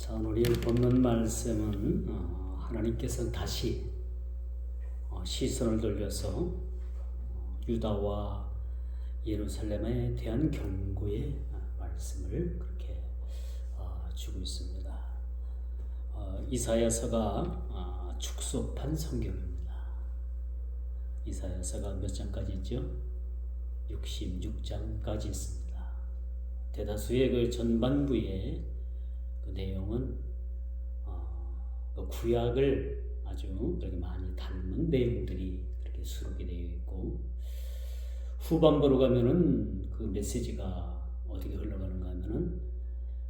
자, 오늘 본문 말씀은 하나님께서 다시 시선을 돌려서 유다와 예루살렘에 대한 경고의 말씀을 그렇게 주고 있습니다. 이사야서가 축소판 성경입니다. 이사야서가 몇 장까지 있죠? 66장까지 있습니다. 대다수의 그 전반부의 그 내용은 그 구약을 아주 그렇게 많이 담은 내용들이 그렇게 수록이 되어 있고, 후반부로 가면은 그 메시지가 어떻게 흘러가는가 하면은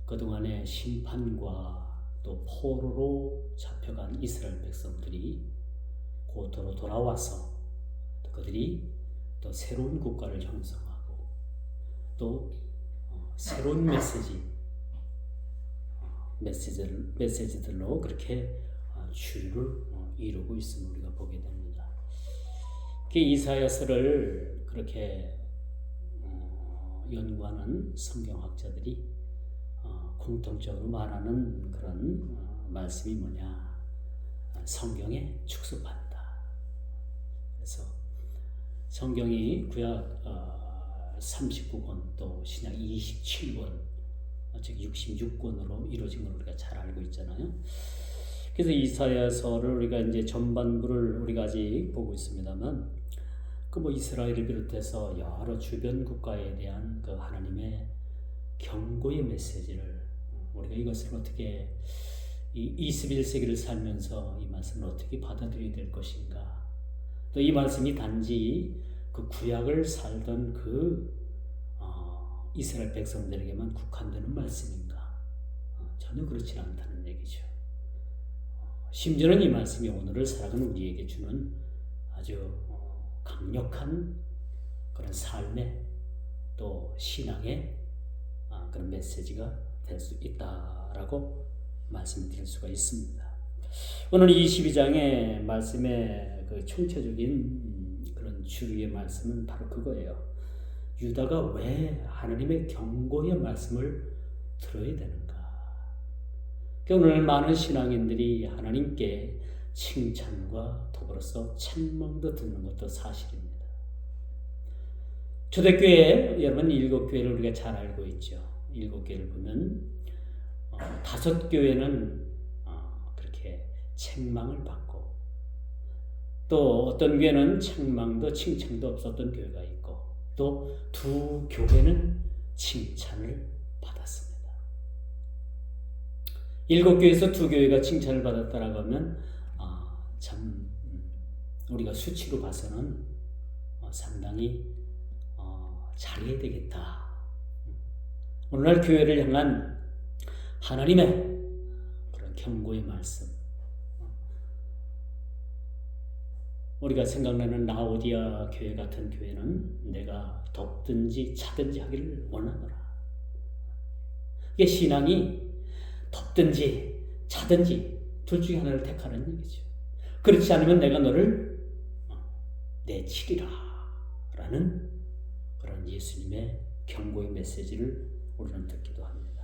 그동안의 심판과 또 포로로 잡혀간 이스라엘 백성들이 고토로 돌아와서 그들이 또 새로운 국가를 형성하고 또 새로운 메시지들로 그렇게 주류를 이루고 있음을 우리가 보게 됩니다. 그 이사야서를 그렇게 연구하는 성경학자들이 공통적으로 말하는 그런 말씀이 뭐냐? 성경의 축소판이다. 그래서 성경이 구약 39권 또 신약 27권 즉 66권으로 이루어진 걸 우리가 잘 알고 있잖아요. 그래서 이사야서를 우리가 이제 전반부를 우리가 아직 보고 있습니다만, 그 이스라엘을 비롯해서 여러 주변 국가에 대한 그 하나님의 경고의 메시지를 우리가 이것을 어떻게 이 21세기를 살면서 이 말씀을 어떻게 받아들여야 될 것인가, 또 이 말씀이 단지 그 구약을 살던 그 이스라엘 백성들에게만 국한되는 말씀인가? 전혀 그렇지 않다는 얘기죠. 심지어는 이 말씀이 오늘을 살아가는 우리에게 주는 아주 강력한 그런 삶의 또 신앙의 그런 메시지가 될 수 있다라고 말씀드릴 수가 있습니다. 오늘 22장의 말씀의 그 총체적인 그런 주류의 말씀은 바로 그거예요. 유다가 왜 하나님의 경고의 말씀을 들어야 되는가? 오늘 많은 신앙인들이 하나님께 칭찬과 더불어서 책망도 듣는 것도 사실입니다. 초대교회, 여러분 7교회를 우리가 잘 알고 있죠. 7교회를 보면 5교회는 그렇게 책망을 받고, 또 어떤 교회는 책망도 칭찬도 없었던 교회가 있고, 또 2교회는 칭찬을 받았습니다. 7교회에서 2교회가 칭찬을 받았다라고 하면 참 우리가 수치로 봐서는 상당히 잘해야 되겠다. 오늘날 교회를 향한 하나님의 그런 경고의 말씀, 우리가 생각나는 라오디아 교회 같은 교회는 내가 덥든지 차든지 하기를 원하노라. 이게 신앙이 덥든지 차든지 둘 중에 하나를 택하는 얘기죠. 그렇지 않으면 내가 너를 내치리라 라는 그런 예수님의 경고의 메시지를 우리는 듣기도 합니다.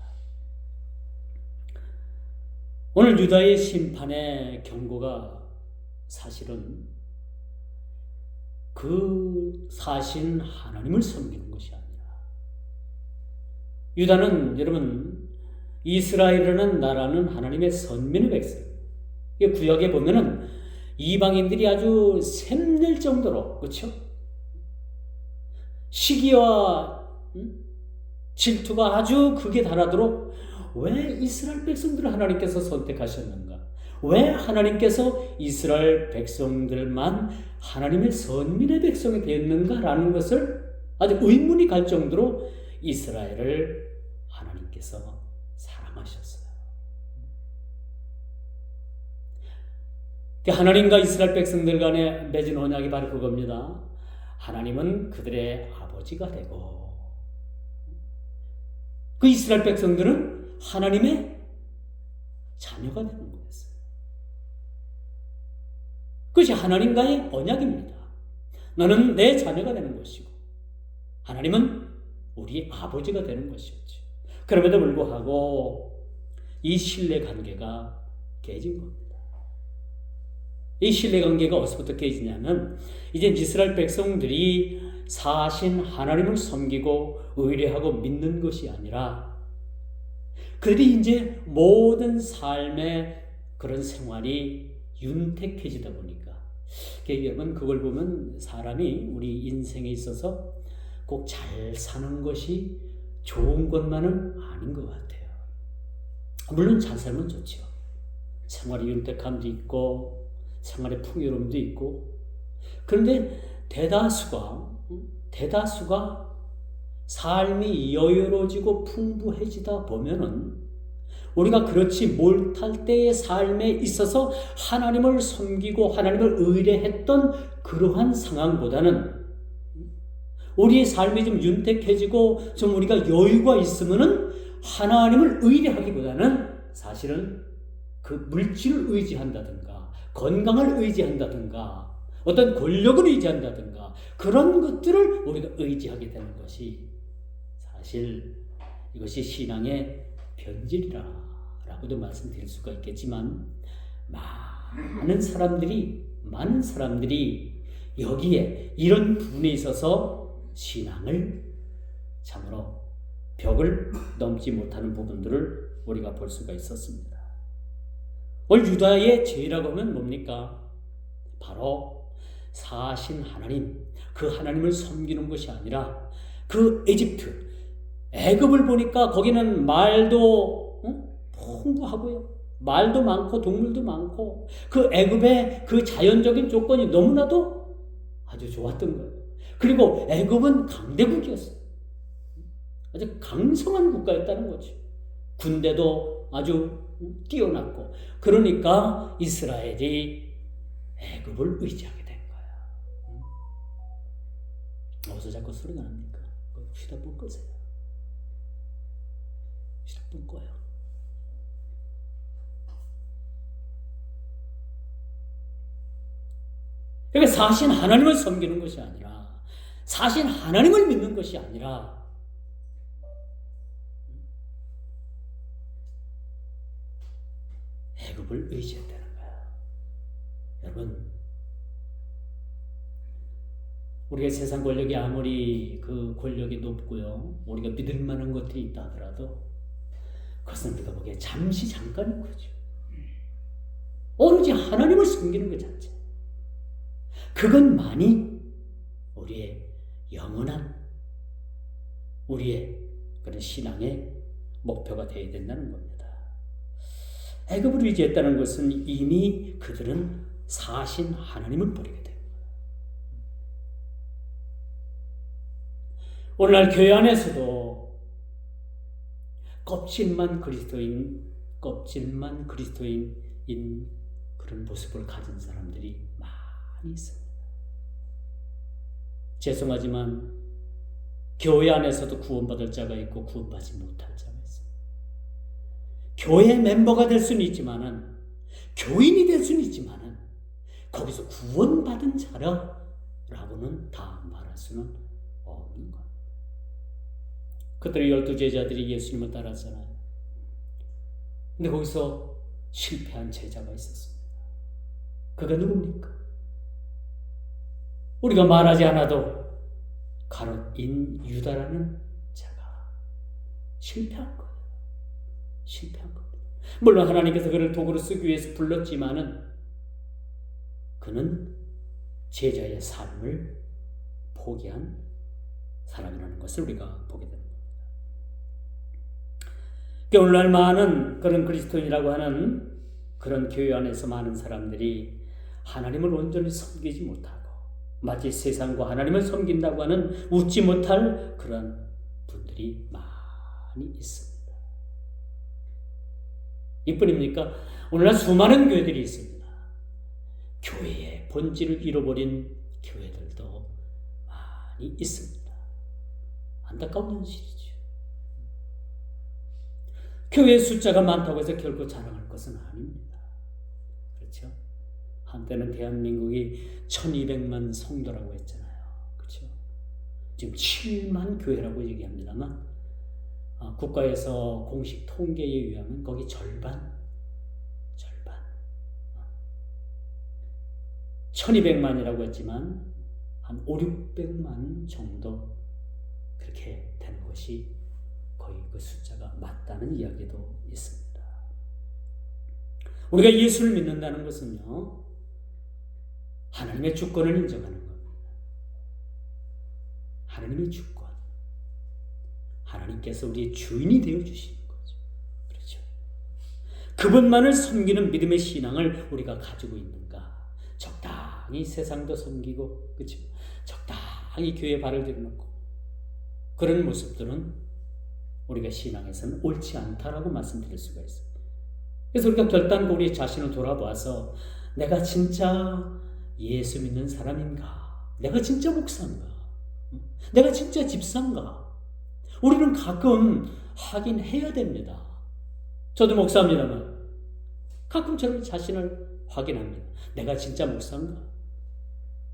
오늘 유다의 심판의 경고가 사실은 그 사신 하나님을 섬기는 것이 아니라, 유다는 여러분 이스라엘이라는 나라는 하나님의 선민의 백성, 구약에 보면은 이방인들이 아주 샘낼 정도로, 그렇죠? 시기와 질투가 아주 극에 달하도록 왜 이스라엘 백성들을 하나님께서 선택하셨는가? 왜 하나님께서 이스라엘 백성들만 하나님의 선민의 백성이 되었는가라는 것을 아주 의문이 갈 정도로 이스라엘을 하나님께서 사랑하셨어요. 하나님과 이스라엘 백성들 간에 맺은 언약이 바로 그겁니다. 하나님은 그들의 아버지가 되고, 그 이스라엘 백성들은 하나님의 자녀가 되는 거였어요. 그것이 하나님과의 언약입니다. 너는 내 자녀가 되는 것이고 하나님은 우리 아버지가 되는 것이었죠. 그럼에도 불구하고 이 신뢰관계가 깨진 겁니다. 이 신뢰관계가 어디서부터 깨지냐면 이제 이스라엘 백성들이 사신 하나님을 섬기고 의뢰하고 믿는 것이 아니라 그들이 이제 모든 삶의 그런 생활이 윤택해지다 보니까 여러분 그걸 보면 사람이 우리 인생에 있어서 꼭 잘 사는 것이 좋은 것만은 아닌 것 같아요. 물론 잘 살면 좋죠. 생활의 윤택함도 있고 생활의 풍요로움도 있고 그런데 대다수가 삶이 여유로워지고 풍부해지다 보면은 우리가 그렇지 못할 때의 삶에 있어서 하나님을 섬기고 하나님을 의뢰했던 그러한 상황보다는 우리의 삶이 좀 윤택해지고 좀 우리가 여유가 있으면은 하나님을 의뢰하기보다는 사실은 그 물질을 의지한다든가 건강을 의지한다든가 어떤 권력을 의지한다든가 그런 것들을 우리가 의지하게 되는 것이 사실 이것이 신앙의 변질이라고도 말씀드릴 수가 있겠지만 많은 사람들이 여기에 이런 부분에 있어서 신앙을 참으로 벽을 넘지 못하는 부분들을 우리가 볼 수가 있었습니다. 오늘 유다의 죄라고 하면 뭡니까? 바로 사신 하나님, 그 하나님을 섬기는 것이 아니라 그 에집트, 애굽을 보니까 거기는 말도 풍부하고요. 말도 많고 동물도 많고 그 애굽의 그 자연적인 조건이 너무나도 아주 좋았던 거예요. 그리고 애굽은 강대국이었어요. 아주 강성한 국가였다는 거죠. 군대도 아주 뛰어났고 그러니까 이스라엘이 애굽을 의지하게 된 거야. 어디서 자꾸 소리가 납니까? 휴대폰 끄세요. 휴대폰 꺼요. 그러니까 사신 하나님을 섬기는 것이 아니라 사신 하나님을 믿는 것이 아니라 애굽을 의지했다는 거야. 여러분, 우리가 세상 권력이 아무리 그 권력이 높고요, 우리가 믿을 만한 것들이 있다 하더라도 그것은 우리가 보기에 잠깐인 거죠. 오로지 하나님을 섬기는 것 자체. 그것만이 우리의 영원한 우리의 그런 신앙의 목표가 되어야 된다는 겁니다. 애굽을 의지했다는 것은 이미 그들은 사신 하나님을 버리게 됩니다. 오늘날 교회 안에서도 껍질만 그리스도인인 그런 모습을 가진 사람들이 많이 있습니다. 죄송하지만 교회 안에서도 구원받을 자가 있고 구원받지 못할 자가 있습니다. 교회 멤버가 될 수는 있지만은 교인이 될 수는 있지만은 거기서 구원받은 자라고는 다 말할 수는 없는 것. 그들의 12 제자들이 예수님을 따랐잖아요. 근데 거기서 실패한 제자가 있었습니다. 그가 누굽니까? 우리가 말하지 않아도 가롯인 유다라는 자가 실패한 거예요. 실패한 겁니다. 물론 하나님께서 그를 도구로 쓰기 위해서 불렀지만은 그는 제자의 삶을 포기한 사람이라는 것을 우리가 보게 됩니다. 오늘날 많은 그런 그리스도인이라고 하는 그런 교회 안에서 많은 사람들이 하나님을 온전히 섬기지 못하고 마치 세상과 하나님을 섬긴다고 하는 웃지 못할 그런 분들이 많이 있습니다. 이뿐입니까? 오늘날 수많은 교회들이 있습니다. 교회의 본질을 잃어버린 교회들도 많이 있습니다. 안타까운 현실이죠. 교회의 숫자가 많다고 해서 결코 자랑할 것은 아닙니다. 그렇죠? 한때는 대한민국이 1200만 성도라고 했잖아요. 그렇죠? 지금 7만 교회라고 얘기합니다만 국가에서 공식 통계에 의하면 거기 절반 1200만이라고 했지만 한 5, 600만 정도 그렇게 되는 것이 거의 그 숫자가 맞다는 이야기도 있습니다. 우리가 예수를 믿는다는 것은요, 하나님의 주권을 인정하는 겁니다. 하나님의 주권. 하나님께서 우리의 주인이 되어주시는 거죠. 그렇죠. 그분만을 섬기는 믿음의 신앙을 우리가 가지고 있는가? 적당히 세상도 섬기고, 그렇죠. 적당히 교회에 발을 들여놓고, 그런 모습들은 우리가 신앙에서는 옳지 않다라고 말씀드릴 수가 있어요. 그래서 우리가 결단코 우리 자신을 돌아봐서 내가 진짜 예수 믿는 사람인가? 내가 진짜 목사인가? 내가 진짜 집사인가? 우리는 가끔 확인해야 됩니다. 저도 목사입니다만 가끔 저는 자신을 확인합니다. 내가 진짜 목사인가?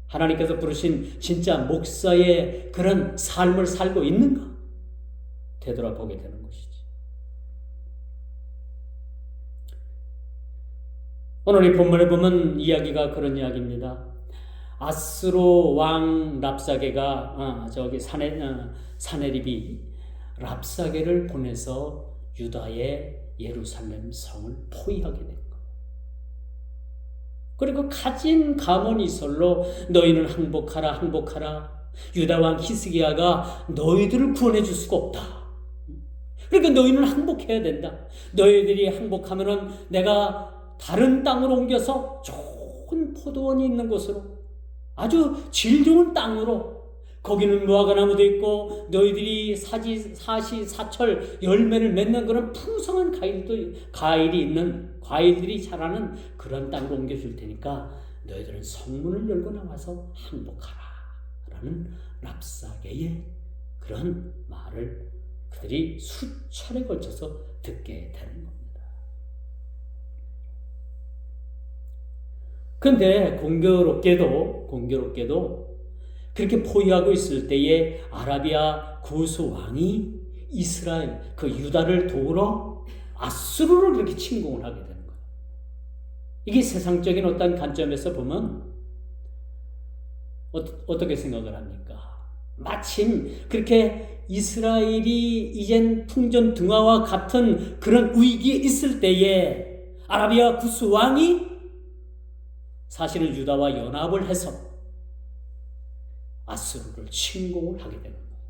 하나님께서 부르신 진짜 목사의 그런 삶을 살고 있는가? 되돌아보게 되는 것이지. 오늘 이 본문에 보면 이야기가 그런 이야기입니다. 아수르 왕 랍사게가 사네립이 랍사게를 보내서 유다의 예루살렘 성을 포위하게 된 거예요. 그리고 가진 가문이설로 너희는 항복하라. 유다 왕 히스기야가 너희들을 구원해 줄 수가 없다. 그러니까 너희는 항복해야 된다. 너희들이 항복하면은 내가 다른 땅으로 옮겨서 좋은 포도원이 있는 곳으로, 아주 질 좋은 땅으로, 거기는 무화과 나무도 있고 너희들이 사시사철 열매를 맺는 그런 풍성한 과일들이 자라는 그런 땅으로 옮겨줄 테니까 너희들은 성문을 열고 나와서 항복하라 라는 랍사게의 그런 말을 그들이 수차례 걸쳐서 듣게 되는 겁니다. 근데 공교롭게도 그렇게 포위하고 있을 때에 아라비아 구스 왕이 이스라엘, 그 유다를 도우러 아수르를 그렇게 침공을 하게 되는 거예요. 이게 세상적인 어떤 관점에서 보면 어떻게 생각을 합니까? 마침 그렇게 이스라엘이 이젠 풍전등화와 같은 그런 위기에 있을 때에 아라비아 구스 왕이 사실은 유다와 연합을 해서 아수르를 침공을 하게 되는 거예요.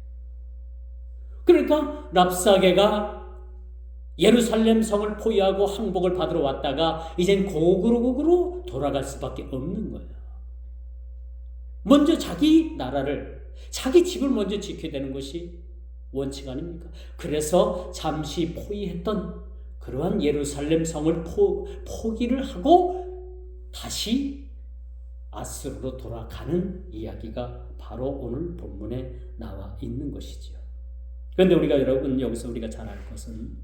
그러니까 랍사게가 예루살렘 성을 포위하고 항복을 받으러 왔다가 이젠 고국으로 돌아갈 수밖에 없는 거예요. 먼저 자기 나라를, 자기 집을 먼저 지켜야 되는 것이 원칙 아닙니까? 그래서 잠시 포위했던 그러한 예루살렘 성을 포기를 하고 다시 아수르로 돌아가는 이야기가 바로 오늘 본문에 나와 있는 것이지요. 그런데 여러분 여기서 우리가 잘 알 것은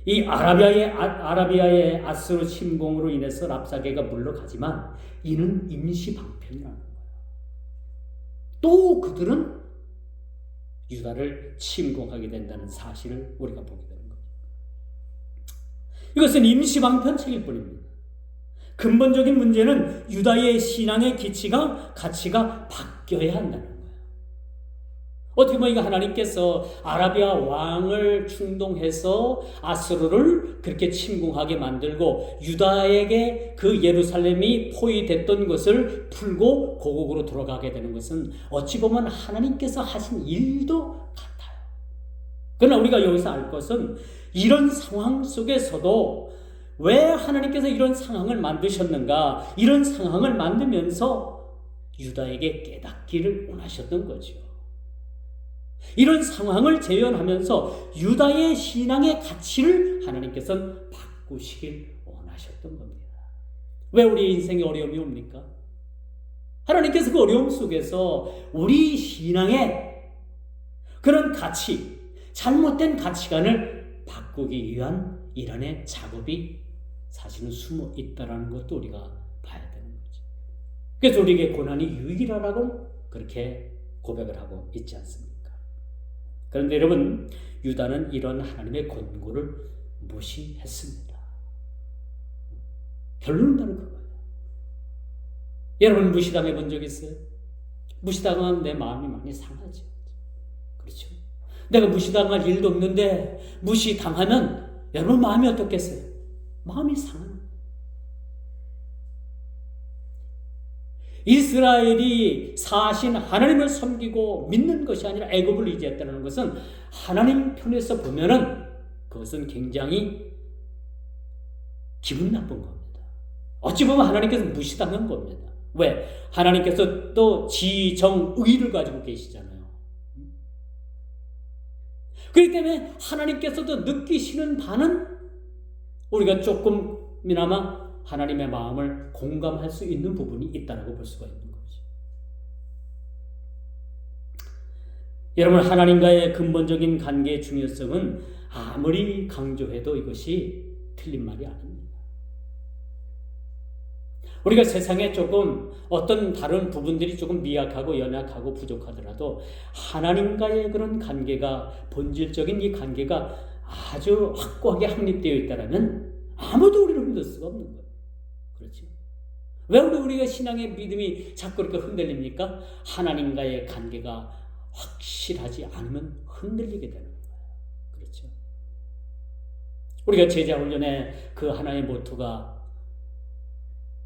이 아라비아의 아수르 침공으로 인해서 랍사게가 물러가지만 이는 임시 방편이라는 거예요. 또 그들은 유다를 침공하게 된다는 사실을 우리가 보게 되는 거죠. 이것은 임시 방편책일 뿐입니다. 근본적인 문제는 유다의 신앙의 가치가 바뀌어야 한다는 거예요. 어떻게 보면 하나님께서 아라비아 왕을 충동해서 아수르를 그렇게 침공하게 만들고 유다에게 그 예루살렘이 포위됐던 것을 풀고 고국으로 돌아가게 되는 것은 어찌 보면 하나님께서 하신 일도 같아요. 그러나 우리가 여기서 알 것은 이런 상황 속에서도 왜 하나님께서 이런 상황을 만드셨는가? 이런 상황을 만들면서 유다에게 깨닫기를 원하셨던 거죠. 이런 상황을 재현하면서 유다의 신앙의 가치를 하나님께서는 바꾸시길 원하셨던 겁니다. 왜 우리의 인생에 어려움이 옵니까? 하나님께서 그 어려움 속에서 우리 신앙의 그런 가치, 잘못된 가치관을 바꾸기 위한 일련의 작업이 사실은 숨어 있다는 것도 우리가 봐야 되는 거죠. 그래서 우리에게 고난이 유일하라고 그렇게 고백을 하고 있지 않습니까? 그런데 여러분, 유다는 이런 하나님의 권고를 무시했습니다. 결론은 바로 그거예요. 여러분 무시당해 본 적 있어요? 무시당하면 내 마음이 많이 상하죠. 그렇죠? 내가 무시당할 일도 없는데 무시당하면 여러분 마음이 어떻겠어요? 마음이 상하는 거예요. 이스라엘이 사신 하나님을 섬기고 믿는 것이 아니라 애굽을 의지했다는 것은 하나님 편에서 보면은 그것은 굉장히 기분 나쁜 겁니다. 어찌 보면 하나님께서 무시당한 겁니다. 왜? 하나님께서 또 지정의를 가지고 계시잖아요. 그렇기 때문에 하나님께서도 느끼시는 바는 우리가 조금이나마 하나님의 마음을 공감할 수 있는 부분이 있다고 볼 수가 있는 거죠. 여러분, 하나님과의 근본적인 관계의 중요성은 아무리 강조해도 이것이 틀린 말이 아닙니다. 우리가 세상에 조금 어떤 다른 부분들이 조금 미약하고 연약하고 부족하더라도 하나님과의 그런 관계가, 본질적인 이 관계가 아주 확고하게 확립되어 있다면 아무도 우리를 흔들 수가 없는 거예요. 그렇죠? 왜 우리가 신앙의 믿음이 자꾸 이렇게 흔들립니까? 하나님과의 관계가 확실하지 않으면 흔들리게 되는 거예요. 그렇죠? 우리가 제자훈련의 그 하나의 모토가,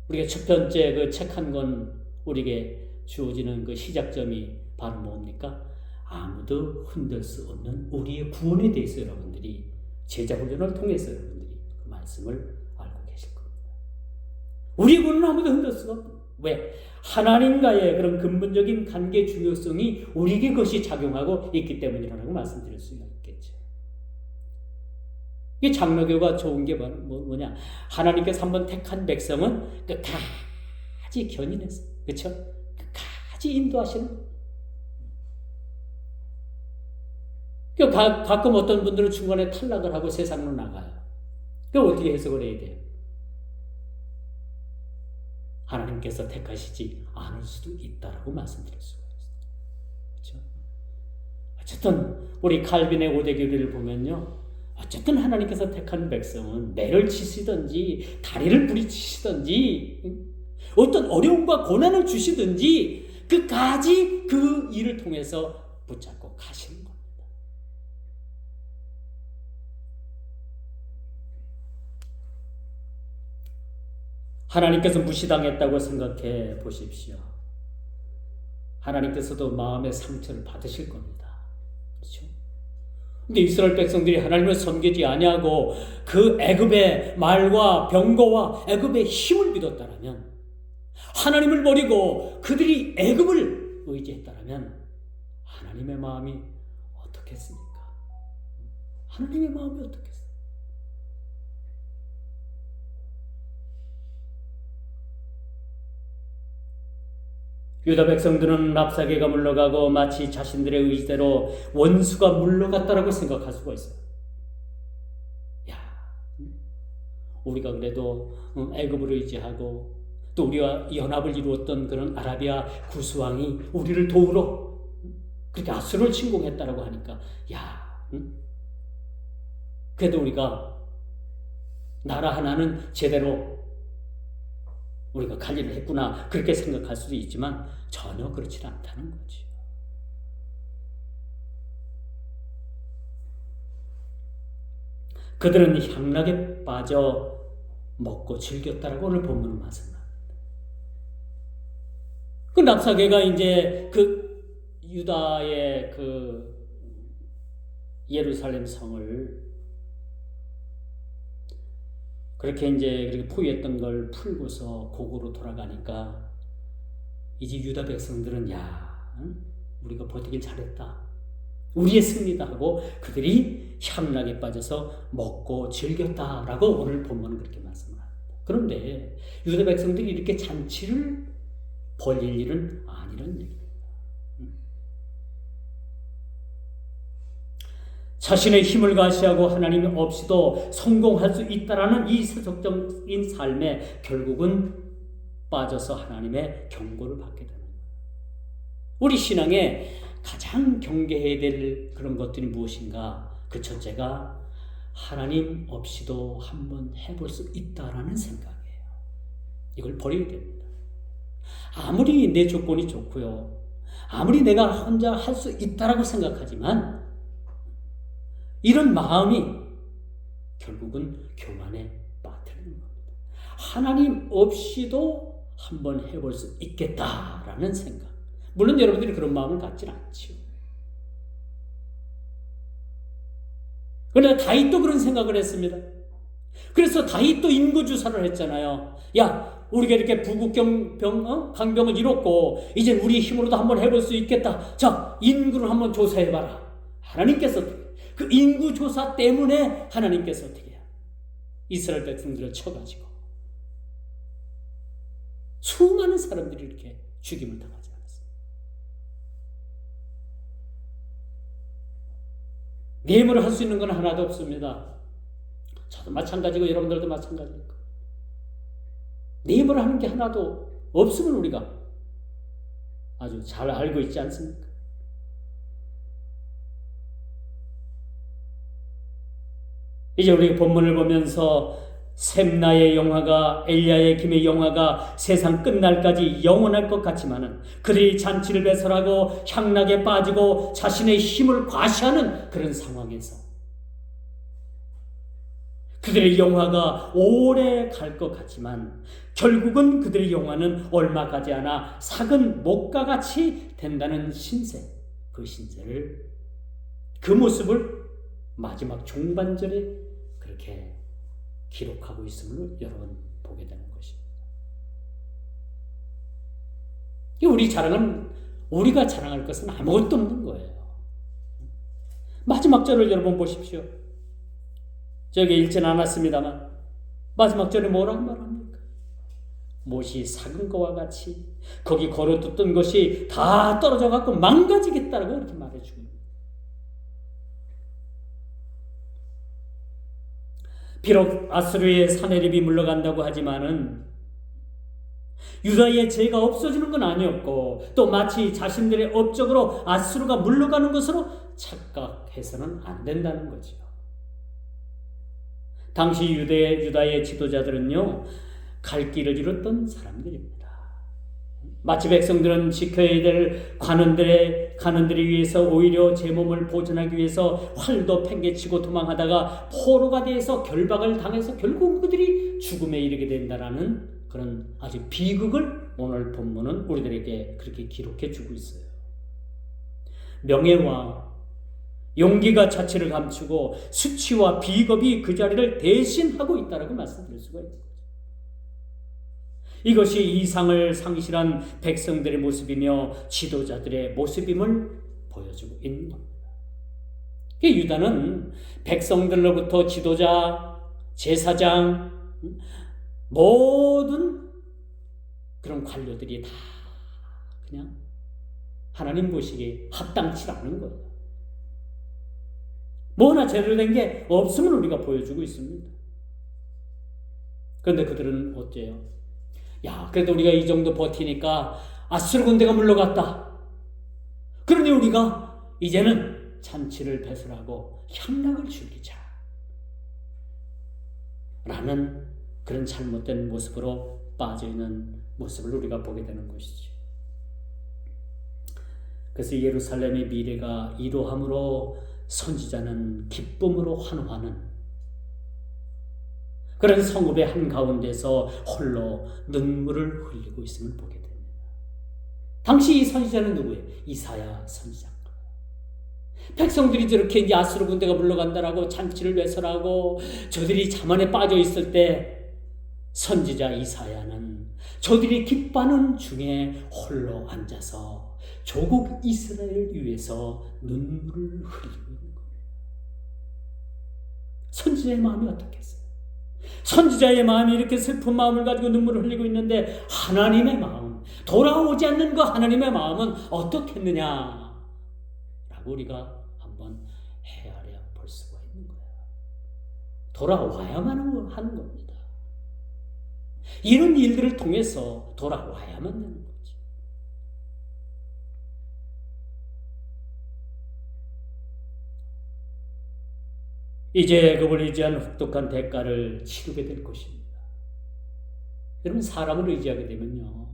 우리가 첫 번째 그 책 한 권 우리에게 주어지는 그 시작점이 바로 뭡니까? 아무도 흔들 수 없는 우리의 구원에 대해서 여러분들이 제자훈련을 통해서 여러분들이 그 말씀을 알고 계실 겁니다. 우리의 구원은 아무도 흔들 수가 없어요. 왜? 하나님과의 그런 근본적인 관계 중요성이 우리에게 그것이 작용하고 있기 때문이라고 말씀드릴 수가 있겠죠. 이 장로교가 좋은 게 뭐냐? 하나님께서 한번 택한 백성은 끝까지 견인해서, 그렇죠? 끝까지 인도하시는. 가끔 어떤 분들은 중간에 탈락을 하고 세상으로 나가요. 그럼 어떻게 해석을 해야 돼요? 하나님께서 택하시지 않을 수도 있다라고 말씀드릴 수가 있어요. 그렇죠? 어쨌든 우리 칼빈의 오대교리를 보면요, 어쨌든 하나님께서 택한 백성은 매를 치시든지 다리를 부리치시든지 어떤 어려움과 고난을 주시든지 끝까지 그 일을 통해서 붙잡고 가시는 겁니다. 하나님께서 무시당했다고 생각해 보십시오. 하나님께서도 마음의 상처를 받으실 겁니다. 그렇죠? 근데 이스라엘 백성들이 하나님을 섬기지 아니하고 그 애굽의 말과 병거와 애굽의 힘을 믿었다라면, 하나님을 버리고 그들이 애굽을 의지했다라면 하나님의 마음이 어떻겠습니까? 하나님의 마음이 어떻겠어요? 유다 백성들은 랍사게가 물러가고 마치 자신들의 의지대로 원수가 물러갔다라고 생각할 수가 있어요. 야, 우리가 그래도 애굽을 의지하고 또 우리와 연합을 이루었던 그런 아라비아 구스왕이 우리를 도우러 그렇게 아수르를 침공했다라고 하니까, 야, 그래도 우리가 나라 하나는 제대로 우리가 관리를 했구나, 그렇게 생각할 수도 있지만 전혀 그렇지 않다는 거죠. 그들은 향락에 빠져 먹고 즐겼다라고 오늘 본문은 말씀합니다. 그 랍사게가 이제 그 유다의 그 예루살렘 성을 그렇게 이제 그렇게 포위했던 걸 풀고서 고국으로 돌아가니까 이제 유다 백성들은 우리가 버티긴 잘했다, 우리의 승리다 하고 그들이 향락에 빠져서 먹고 즐겼다라고 오늘 본문은 그렇게 말씀을 합니다. 그런데 유다 백성들이 이렇게 잔치를 벌일 일은 아니라는 얘기입니다. 자신의 힘을 과시하고 하나님 없이도 성공할 수 있다라는 이 세속적인 삶에 결국은 빠져서 하나님의 경고를 받게 되는 거예요. 우리 신앙에 가장 경계해야 될 그런 것들이 무엇인가? 그 첫째가 하나님 없이도 한번 해볼 수 있다라는 생각이에요. 이걸 버려야 됩니다. 아무리 내 조건이 좋고요, 아무리 내가 혼자 할 수 있다라고 생각하지만 이런 마음이 결국은 교만에 빠뜨리는 겁니다. 하나님 없이도 한번 해볼 수 있겠다라는 생각. 물론 여러분들이 그런 마음을 갖진 않죠. 그러나 다윗도 그런 생각을 했습니다. 그래서 다윗도 인구주사를 했잖아요. 야, 우리가 이렇게 강병을 이뤘고 이제 우리 힘으로도 한번 해볼 수 있겠다. 자, 인구를 한번 조사해봐라. 하나님께서 그 인구조사 때문에 하나님께서 어떻게 해요? 이스라엘 백성들을 쳐가지고 수많은 사람들이 이렇게 죽임을 당하지 않았어요. 내 힘으로 할 수 있는 건 하나도 없습니다. 저도 마찬가지고 여러분들도 마찬가지고 내 힘으로 하는 게 하나도 없음을 우리가 아주 잘 알고 있지 않습니까? 이제 우리 본문을 보면서 셈나의 영화가 엘리야의 김의 영화가 세상 끝날까지 영원할 것 같지만은 그들이 잔치를 배설하고 향락에 빠지고 자신의 힘을 과시하는 그런 상황에서 그들의 영화가 오래 갈 것 같지만 결국은 그들의 영화는 얼마 가지 않아 삭은 목과 같이 된다는 신세, 그 신세를, 그 모습을 마지막 종반절에 그렇게 기록하고 있음을 여러분 보게 되는 것입니다. 우리가 자랑할 것은 아무것도 없는 거예요. 마지막 절을 여러분 보십시오. 저기 읽진 않았습니다만 마지막 절에 뭐라고 말합니까? 못이 삭은 것과 같이 거기 걸어뒀던 것이 다 떨어져 갖고 망가지겠다라고 이렇게 말해주고 있습니다. 비록 아수르의 사내립이 물러간다고 하지만은 유다의 죄가 없어지는 건 아니었고 또 마치 자신들의 업적으로 아수르가 물러가는 것으로 착각해서는 안 된다는 거죠. 당시 유다의 지도자들은요, 갈 길을 잃었던 사람들입니다. 마치 백성들은 지켜야 될 관원들에 위해서 오히려 제 몸을 보존하기 위해서 활도 팽개치고 도망하다가 포로가 돼서 결박을 당해서 결국 그들이 죽음에 이르게 된다라는 그런 아주 비극을 오늘 본문은 우리들에게 그렇게 기록해 주고 있어요. 명예와 용기가 자취를 감추고 수치와 비겁이 그 자리를 대신하고 있다라고 말씀드릴 수가 있는 거죠. 이것이 이상을 상실한 백성들의 모습이며 지도자들의 모습임을 보여주고 있는 겁니다. 유다는 백성들로부터 지도자, 제사장, 모든 그런 관료들이 다 그냥 하나님 보시기에 합당치 않은 거예요. 뭐 하나 제대로 된 게 없음을 우리가 보여주고 있습니다. 그런데 그들은 어때요? 야, 그래도 우리가 이 정도 버티니까 아수르 군대가 물러갔다. 그러니 우리가 이제는 잔치를 배설하고 향락을 즐기자. 라는 그런 잘못된 모습으로 빠져있는 모습을 우리가 보게 되는 것이죠. 그래서 예루살렘의 미래가 이러함으로 선지자는 기쁨으로 환호하는 그런 성읍의 한가운데서 홀로 눈물을 흘리고 있음을 보게 됩니다. 당시 이 선지자는 누구예요? 이사야 선지자입니다. 백성들이 저렇게 이제 아수르 군대가 물러간다라고 잔치를 배설하고 저들이 자만에 빠져 있을 때 선지자 이사야는 저들이 기뻐하는 중에 홀로 앉아서 조국 이스라엘을 위해서 눈물을 흘리고 있는 거예요. 선지자의 마음이 어떻겠어요? 선지자의 마음이 이렇게 슬픈 마음을 가지고 눈물을 흘리고 있는데 하나님의 마음, 돌아오지 않는 그 하나님의 마음은 어떻겠느냐 라고 우리가 한번 헤아려 볼 수가 있는 거예요. 돌아와야만 하는 겁니다. 이런 일들을 통해서 돌아와야만 되는 거죠. 이제 그걸 의지한 혹독한 대가를 치르게 될 것입니다. 여러분, 사람을 의지하게 되면요,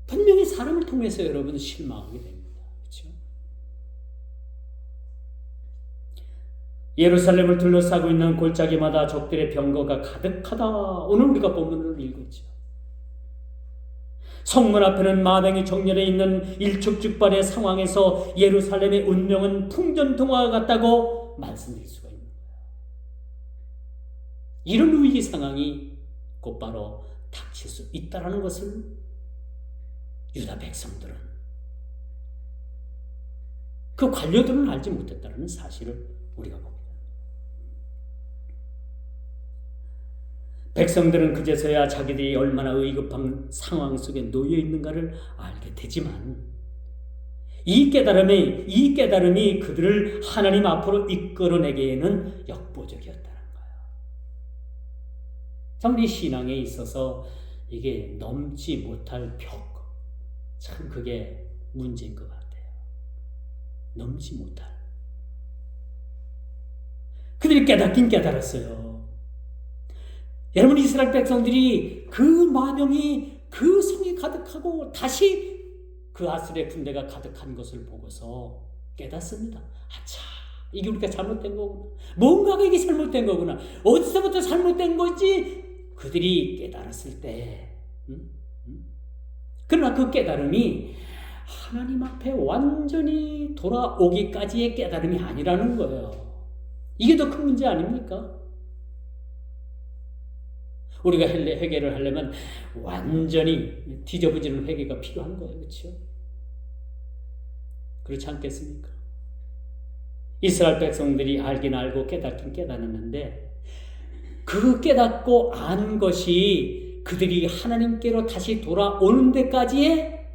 분명히 사람을 통해서 여러분 실망하게 됩니다. 그렇죠? 예루살렘을 둘러싸고 있는 골짜기마다 적들의 병거가 가득하다. 오늘 우리가 본문을 읽었죠. 성문 앞에는 마병이 정렬해 있는 일촉즉발의 상황에서 예루살렘의 운명은 풍전등화와 같다고 말씀드릴 수가 있는 거예요. 이런 위기 상황이 곧바로 닥칠 수 있다는 것을 유다 백성들은, 그 관료들은 알지 못했다는 사실을 우리가 봅니다. 백성들은 그제서야 자기들이 얼마나 의급한 상황 속에 놓여 있는가를 알게 되지만, 이 깨달음이 그들을 하나님 앞으로 이끌어내기에는 역부족이었다는 거예요. 참, 우리 신앙에 있어서 이게 넘지 못할 벽, 참 그게 문제인 것 같아요. 넘지 못할. 그들이 깨닫긴 깨달았어요. 여러분, 이스라엘 백성들이 그 마병이 그 성이 가득하고 다시 그 아수르의 군대가 가득한 것을 보고서 깨닫습니다. 아차, 이게 우리가 잘못된 거구나. 뭔가가 이게 잘못된 거구나. 어디서부터 잘못된 거지? 그들이 깨달았을 때, 그러나 그 깨달음이 하나님 앞에 완전히 돌아오기까지의 깨달음이 아니라는 거예요. 이게 더 큰 문제 아닙니까? 우리가 회개를 하려면 완전히 뒤져부지는 회개가 필요한 거예요. 그렇죠? 그렇지 않겠습니까? 이스라엘 백성들이 알긴 알고 깨닫긴 깨달았는데, 그 깨닫고 안 것이 그들이 하나님께로 다시 돌아오는 데까지의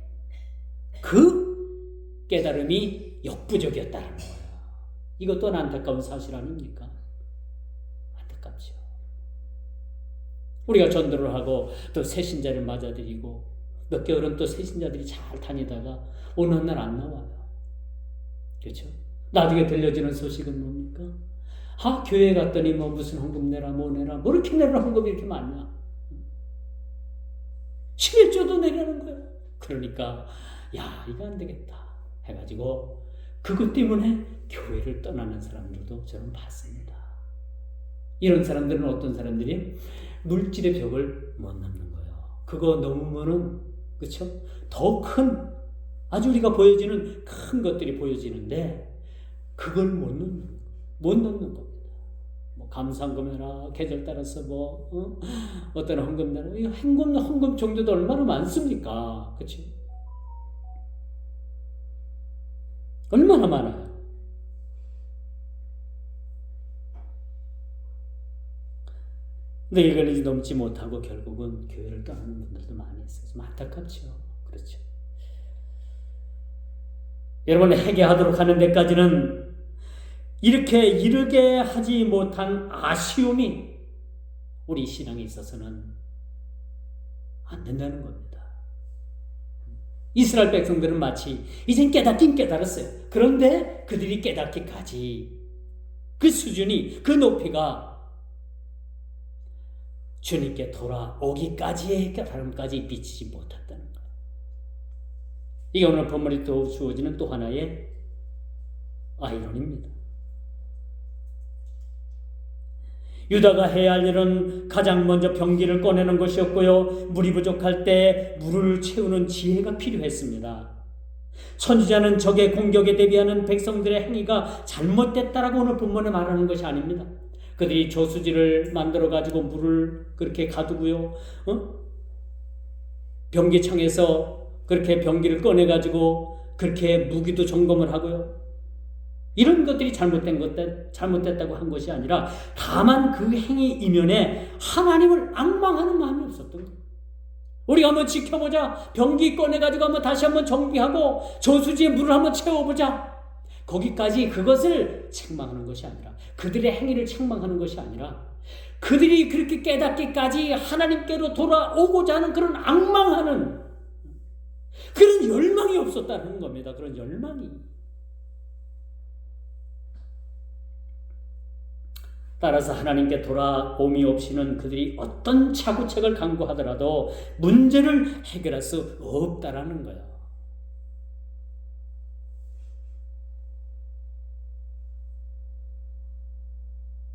그 깨달음이 역부족이었다는 거예요. 이것도 안타까운 사실 아닙니까? 안타깝죠. 우리가 전도를 하고 또 새신자를 맞아들이고 몇 개월은 또 새신자들이 잘 다니다가 어느 날 안 나와요. 그렇죠? 나중에 들려지는 소식은 뭡니까? 아, 교회 갔더니 뭐 무슨 헌금 내라 뭐 내라 뭐 이렇게 내라 헌금이 이렇게 많냐? 11조도 내라는 거예요. 그러니까 야, 이거 안 되겠다 해가지고 그것 때문에 교회를 떠나는 사람들도 저는 봤습니다. 이런 사람들은 어떤 사람들이 물질의 벽을 못 넘는 거예요. 그거 넘으면은, 그렇죠? 더 큰, 아주 우리가 보여지는 큰 것들이 보여지는데 그걸 못 넘는 겁니다. 뭐 감상금이나 계절 따라서 어떤 헌금 따라, 이 헌금 종류도 얼마나 많습니까? 그렇죠? 얼마나 많아요. 근데 이걸 이제 넘지 못하고 결국은 교회를 떠나는 분들도 많이 있어요. 좀 안타깝죠. 그렇죠. 여러분, 회개하도록 하는 데까지는 이렇게 이르게 하지 못한 아쉬움이 우리 신앙에 있어서는 안 된다는 겁니다. 이스라엘 백성들은 마치 이젠 깨닫긴 깨달았어요. 그런데 그들이 깨닫기까지 그 수준이, 그 높이가 주님께 돌아오기까지의 깨달음까지 미치지 못했다는 거예요. 이게 오늘 본문에 또 주어지는 또 하나의 아이러니입니다. 유다가 해야 할 일은 가장 먼저 병기를 꺼내는 것이었고요, 물이 부족할 때 물을 채우는 지혜가 필요했습니다. 선지자는 적의 공격에 대비하는 백성들의 행위가 잘못됐다라고 오늘 본문에 말하는 것이 아닙니다. 그들이 저수지를 만들어 가지고 물을 그렇게 가두고요, 병기창에서 그렇게 병기를 꺼내 가지고 그렇게 무기도 점검을 하고요, 이런 것들이 잘못됐다고 한 것이 아니라 다만 그 행위 이면에 하나님을 앙망하는 마음이 없었던 거예요. 우리가 한번 지켜보자, 병기 꺼내 가지고 한번 다시 한번 정비하고 저수지에 물을 한번 채워보자, 거기까지 그것을 책망하는 것이 아니라, 그들의 행위를 책망하는 것이 아니라, 그들이 그렇게 깨닫기까지 하나님께로 돌아오고자 하는 그런 앙망하는 그런 열망이 없었다는 겁니다. 그런 열망이. 따라서 하나님께 돌아옴이 없이는 그들이 어떤 차구책을 강구하더라도 문제를 해결할 수 없다라는 거예요.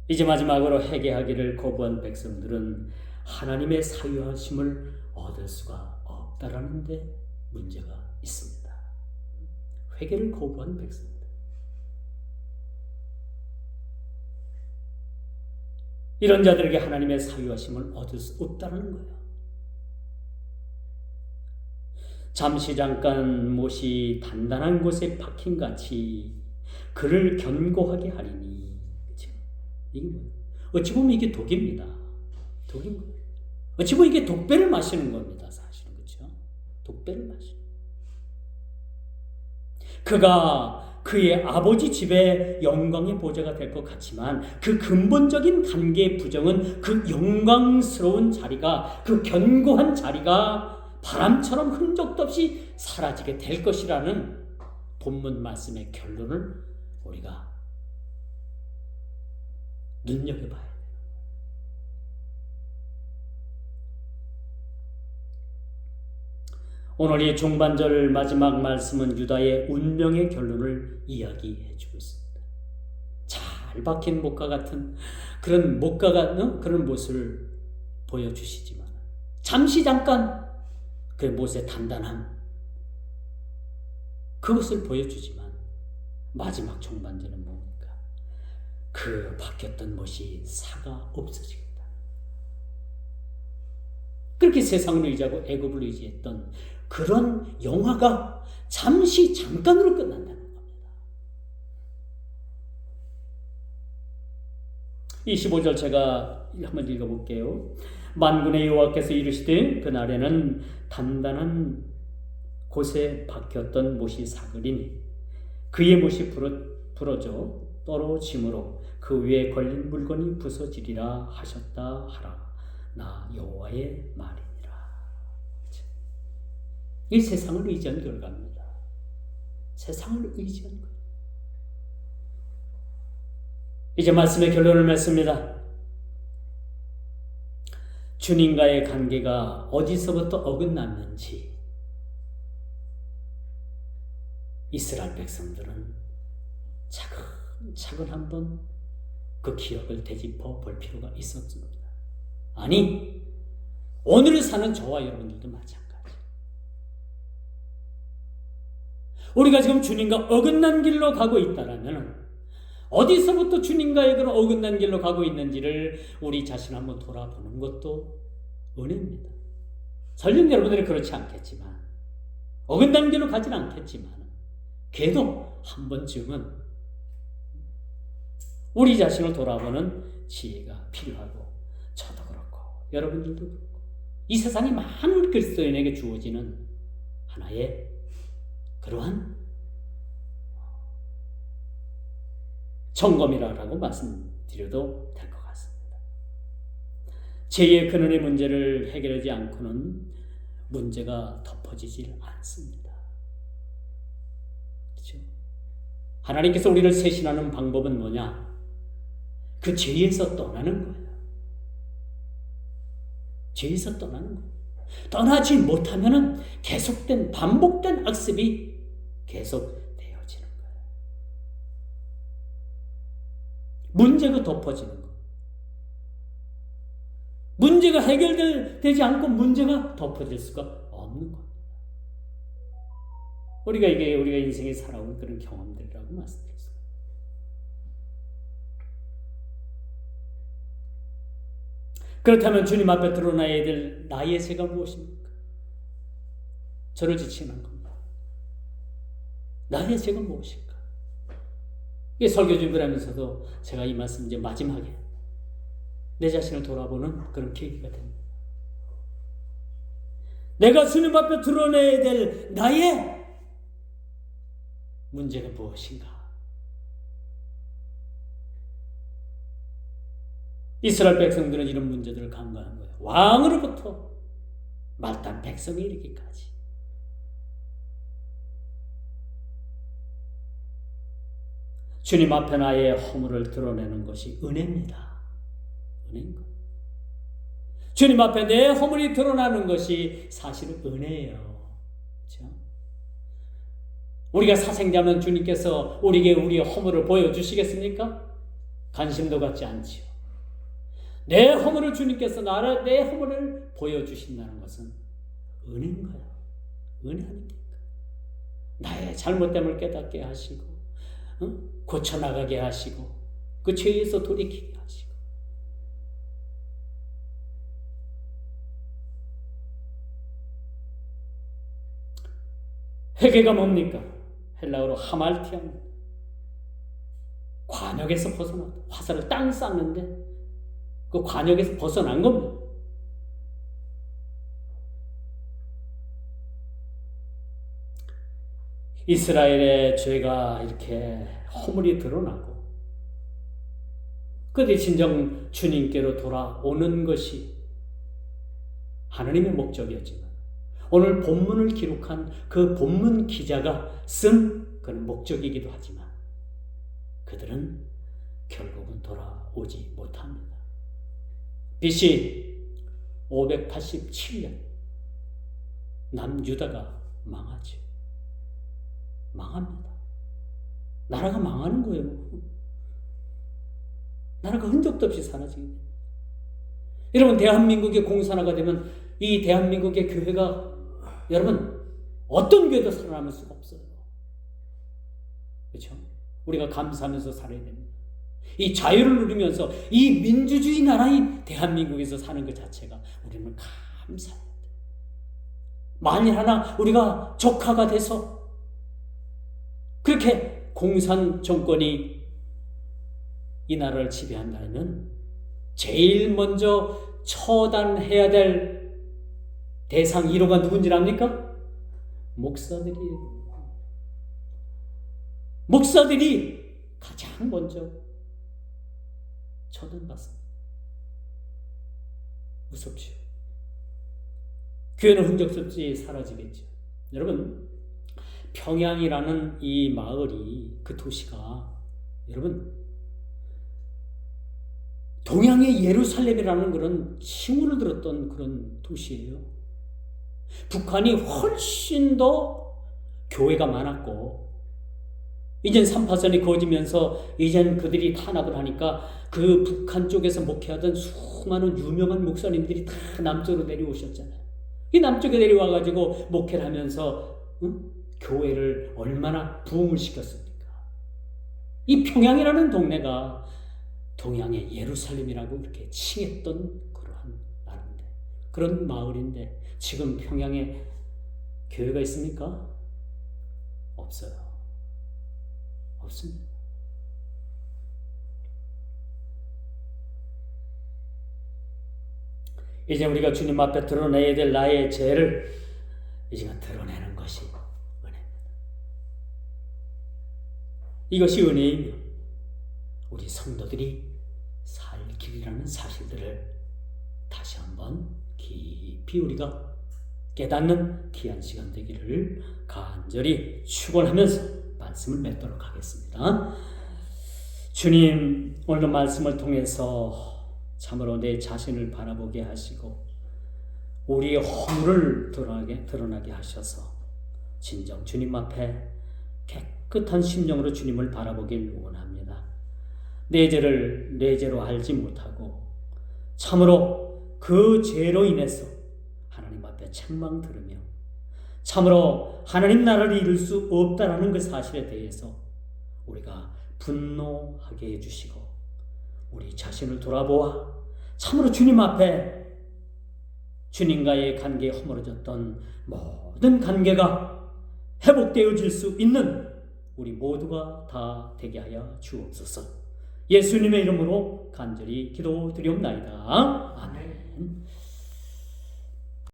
이제 마지막으로 회개하기를 거부한 백성들은 하나님의 사유하심을 얻을 수가 없다라는 데 문제가 있습니다. 회개를 거부한 백성들. 이런 자들에게 하나님의 사유하심을 얻을 수 없다는 거예요. 잠시 잠깐 못이 단단한 곳에 박힌같이 그를 견고하게 하리니. 그렇죠? 이게 뭐예요? 어찌 보면 이게 독입니다. 독인 거예요. 어찌 보면 이게 독배를 마시는 겁니다. 사실은. 그렇죠? 독배를 마시는. 그가 그의 아버지 집의 영광의 보좌가 될 것 같지만 그 근본적인 관계의 부정은 그 영광스러운 자리가, 그 견고한 자리가 바람처럼 흔적도 없이 사라지게 될 것이라는 본문 말씀의 결론을 우리가 눈여겨봐야 돼요. 오늘 이 중반절 마지막 말씀은 유다의 운명의 결론을 이야기해주고 있습니다. 잘 박힌 목과 같은 그런 그런 모습을 보여주시지만 잠시 잠깐 그 못의 단단함 그것을 보여주지만 마지막 중반절은 뭡니까? 그 박혔던 못이 사가 없어지겠다. 그렇게 세상을 의지하고 애굽을 의지했던 그런 영화가 잠시 잠깐으로 끝난다는 겁니다. 25절 제가 한번 읽어볼게요. 만군의 여호와께서 이르시되 그날에는 단단한 곳에 박혔던 못이 사그리니 그의 못이 부러져 떨어짐으로 그 위에 걸린 물건이 부서지리라 하셨다 하라. 나 여호와의 말이니라. 이 세상을 의지한 결과입니다. 세상을 의지한 것. 이제 말씀의 결론을 맺습니다. 주님과의 관계가 어디서부터 어긋났는지 이스라엘 백성들은 차근차근 한번 그 기억을 되짚어 볼 필요가 있었습니다. 아니, 오늘 사는 저와 여러분들도 마찬가지. 우리가 지금 주님과 어긋난 길로 가고 있다라면 어디서부터 주님과의 그런 어긋난 길로 가고 있는지를 우리 자신 한번 돌아보는 것도 은혜입니다. 설령 여러분들이 그렇지 않겠지만, 어긋난 길로 가지는 않겠지만, 그래도 한 번쯤은 우리 자신을 돌아보는 지혜가 필요하고, 저도 그렇고 여러분들도 그렇고 이 세상이 많은 그리스도인에게 주어지는 하나의 그러한 점검이라고 말씀드려도 될 것 같습니다. 죄의 근원의 문제를 해결하지 않고는 문제가 덮어지질 않습니다. 그렇죠? 하나님께서 우리를 세신하는 방법은 뭐냐? 그 죄에서 떠나는 거예요. 죄에서 떠나는 거예요. 떠나지 못하면은 계속된 반복된 악습이 계속 되어지는 거예요. 문제가 덮어지는 거. 문제가 해결되지 않고 문제가 덮어질 수가 없는 겁니다. 우리가 인생에 살아온 그런 경험들이라고 말씀드렸습니다. 그렇다면 주님 앞에 드러나야 될 나의 죄가 무엇입니까? 저를 지칭한 겁니다. 나의 죄가 무엇일까? 이 설교 준비를 하면서도 제가 이 말씀 이제 마지막에 내 자신을 돌아보는 그런 계기가 됩니다. 내가 주님 앞에 드러내야 될 나의 문제가 무엇인가? 이스라엘 백성들은 이런 문제들을 간과한 거예요. 왕으로부터 말단 백성에 이르기까지. 주님 앞에 나의 허물을 드러내는 것이 은혜입니다. 은혜인 거예요. 주님 앞에 내 허물이 드러나는 것이 사실은 은혜예요. 그렇죠? 우리가 사생자면 주님께서 우리에게 우리의 허물을 보여주시겠습니까? 관심도 갖지 않지요. 내 허물을 주님께서 내 허물을 보여주신다는 것은 은혜인 거예요. 은혜 아닙니까? 나의 잘못됨을 깨닫게 하시고 고쳐나가게 하시고 그 죄에서 돌이키게 하시고 회개가 뭡니까? 헬라어로 하말티아입니다. 관역에서 벗어나다. 화살을 땅 쐈는데 그 관역에서 벗어난 겁니다. 이스라엘의 죄가 이렇게 허물이 드러나고 그들이 진정 주님께로 돌아오는 것이 하나님의 목적이었지만 오늘 본문을 기록한 그 본문 기자가 쓴 그런 목적이기도 하지만 그들은 결국은 돌아오지 못합니다. BC 587년 남유다가 망하죠. 망합니다. 나라가 망하는 거예요. 나라가 흔적도 없이 사라지게 됩니다. 여러분, 대한민국의 공산화가 되면 이 대한민국의 교회가 여러분 어떤 교회도 살아남을 수가 없어요. 그렇죠? 우리가 감사하면서 살아야 됩니다. 이 자유를 누리면서 이 민주주의 나라인 대한민국에서 사는 것 자체가 우리는 감사해야 돼요. 만일 하나 우리가 적화가 돼서 그렇게 공산 정권이 이 나라를 지배한다면 제일 먼저 처단해야 될 대상 1호가 누군지 압니까? 목사들이에요. 목사들이 가장 먼저 처단받습니다. 무섭죠. 교회는 흔적없이 사라지겠죠. 여러분, 평양이라는 이 마을이, 그 도시가 여러분 동양의 예루살렘이라는 그런 칭호를 들었던 그런 도시예요. 북한이 훨씬 더 교회가 많았고 이젠 3파선이 거지면서 이젠 그들이 탄압을 하니까 그 북한 쪽에서 목회하던 수많은 유명한 목사님들이 다 남쪽으로 내려오셨잖아요. 이 남쪽에 내려와가지고 목회를 하면서 교회를 얼마나 부흥을 시켰습니까? 이 평양이라는 동네가 동양의 예루살렘이라고 이렇게 칭했던 그러한 나라인데, 그런 마을인데 지금 평양에 교회가 있습니까? 없어요. 없습니다. 이제 우리가 주님 앞에 드러내야 될 나의 죄를 이제 드러내는 것이 은혜입니다. 이것이 은혜이며 우리 성도들이 살 길이라는 사실들을 다시 한번 깊이 우리가 깨닫는 귀한 시간 되기를 간절히 축원하면서 말씀을 맺도록 하겠습니다. 주님, 오늘 말씀을 통해서 참으로 내 자신을 바라보게 하시고 우리의 허물을 드러나게 하셔서 진정 주님 앞에 깨끗한 심령으로 주님을 바라보길 원합니다. 내 죄를 내 죄로 알지 못하고 참으로 그 죄로 인해서 하나님 앞에 책망 들으며 참으로 하나님 나라를 이룰 수 없다라는 그 사실에 대해서 우리가 분노하게 해주시고 우리 자신을 돌아보아 참으로 주님 앞에 주님과의 관계에 허물어졌던 모든 관계가 회복되어질 수 있는 우리 모두가 다 되게 하여 주옵소서. 예수님의 이름으로 간절히 기도드리옵나이다. 아멘.